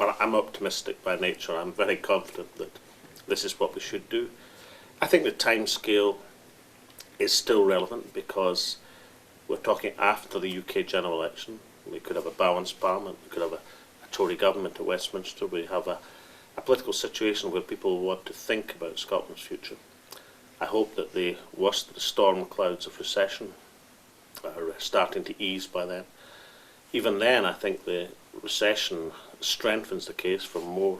Well, I'm optimistic by nature. I'm very confident that this is what we should do. I think the timescale is still relevant because we're talking after the UK general election. We could have a balanced parliament, we could have a Tory government at Westminster, we have a political situation where people want to think about Scotland's future. I hope that the worst of the storm clouds of recession are starting to ease by then. Even then, I think the recession strengthens the case for more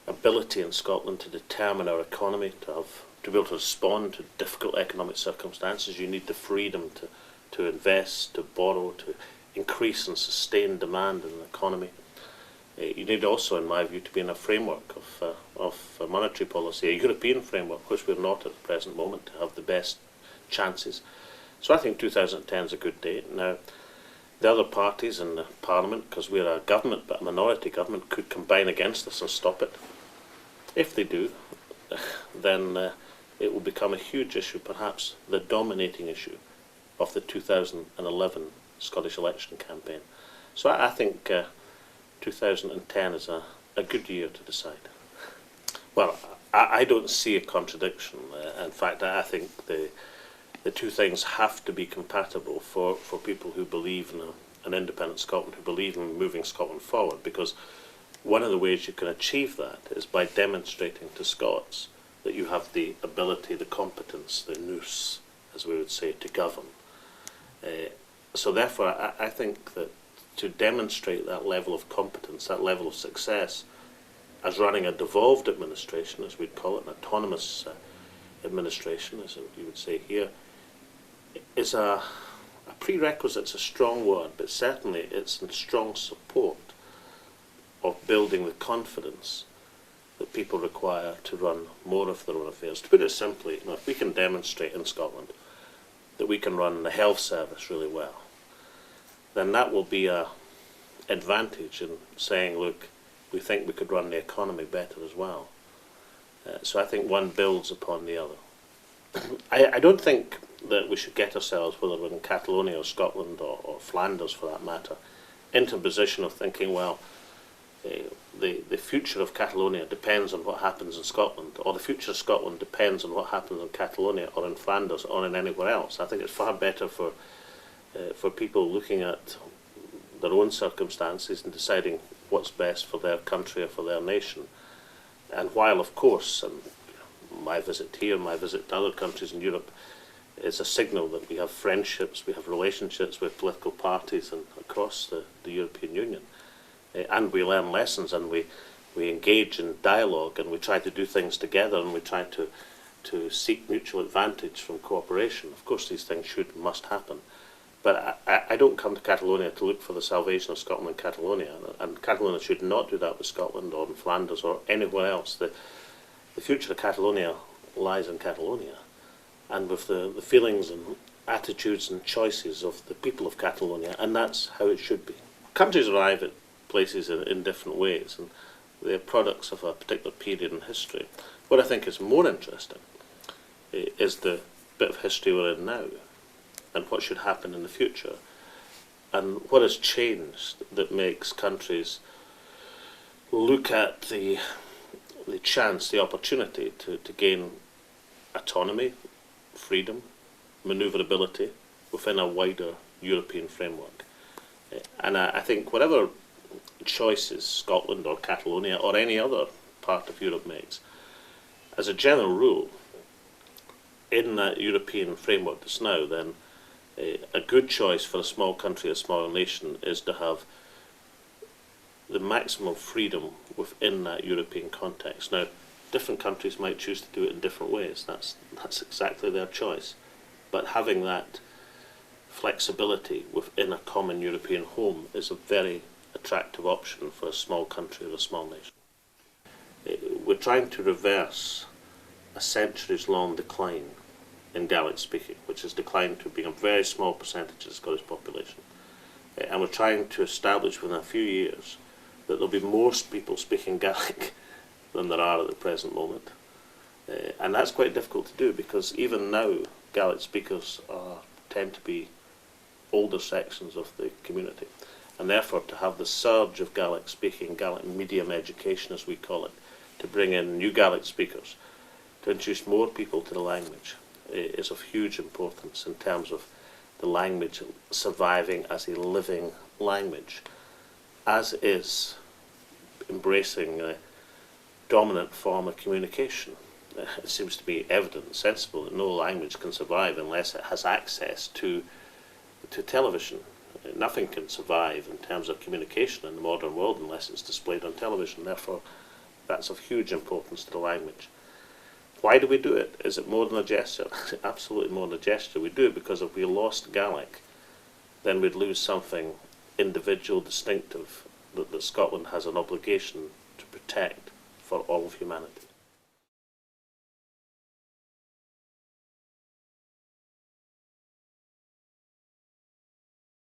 ability in Scotland to determine our economy, to be able to respond to difficult economic circumstances. You need the freedom to invest, to borrow, to increase and sustain demand in the economy. You need also, in my view, to be in a framework of monetary policy, a European framework, which we're not at the present moment, to have the best chances. So I think 2010 is a good date. Now, the other parties in the Parliament, because we're a government, but a minority government, could combine against us and stop it. If they do, then it will become a huge issue, perhaps the dominating issue of the 2011 Scottish election campaign. So I think 2010 is a good year to decide. Well, I don't see a contradiction. In fact, I think the two things have to be compatible for people who believe in an independent Scotland, who believe in moving Scotland forward, because one of the ways you can achieve that is by demonstrating to Scots that you have the ability, the competence, the nous, as we would say, to govern. So therefore, I think that to demonstrate that level of competence, that level of success, as running a devolved administration, as we'd call it, an autonomous administration, as you would say here, is a prerequisite. It's a strong word, but certainly it's in strong support of building the confidence that people require to run more of their own affairs. To put it simply, if we can demonstrate in Scotland that we can run the health service really well, then that will be an advantage in saying, look, we think we could run the economy better as well. So I think one builds upon the other. I don't think that we should get ourselves, whether we're in Catalonia or Scotland or Flanders for that matter, into a position of thinking, well, the future of Catalonia depends on what happens in Scotland, or the future of Scotland depends on what happens in Catalonia or in Flanders or in anywhere else. I think it's far better for people looking at their own circumstances and deciding what's best for their country or for their nation. And while, of course, my visit here, my visit to other countries in Europe is a signal that we have friendships, we have relationships with political parties and across the European Union. And we learn lessons, and we engage in dialogue, and we try to do things together, and we try to seek mutual advantage from cooperation. Of course, these things must happen. But I don't come to Catalonia to look for the salvation of Scotland and Catalonia, and Catalonia should not do that with Scotland or in Flanders or anywhere else. The future of Catalonia lies in Catalonia, and with the feelings and attitudes and choices of the people of Catalonia, and that's how it should be. Countries arrive at places in different ways, and they're products of a particular period in history. What I think is more interesting is the bit of history we're in now, and what should happen in the future, and what has changed that makes countries look at the chance, the opportunity to gain autonomy, freedom, manoeuvrability within a wider European framework. And I think whatever choices Scotland or Catalonia or any other part of Europe makes, as a general rule, in that European framework just now, then a good choice for a small country, a smaller nation, is to have the maximum freedom within that European context. Now, different countries might choose to do it in different ways. That's exactly their choice. But having that flexibility within a common European home is a very attractive option for a small country or a small nation. We're trying to reverse a centuries-long decline in Gaelic speaking, which has declined to being a very small percentage of the Scottish population. And we're trying to establish within a few years that there'll be more people speaking Gaelic than there are at the present moment. And that's quite difficult to do, because even now Gaelic speakers tend to be older sections of the community. and therefore to have the surge of Gaelic speaking, Gaelic medium education as we call it, to bring in new Gaelic speakers, to introduce more people to the language, is of huge importance in terms of the language surviving as a living language, as is embracing a dominant form of communication. It seems to be evident and sensible that no language can survive unless it has access to television. Nothing can survive in terms of communication in the modern world unless it's displayed on television. Therefore, that's of huge importance to the language. Why do we do it? Is it more than a gesture? Absolutely more than a gesture. We do it because if we lost Gaelic, then we'd lose something individual, distinctive, that Scotland has an obligation to protect for all of humanity.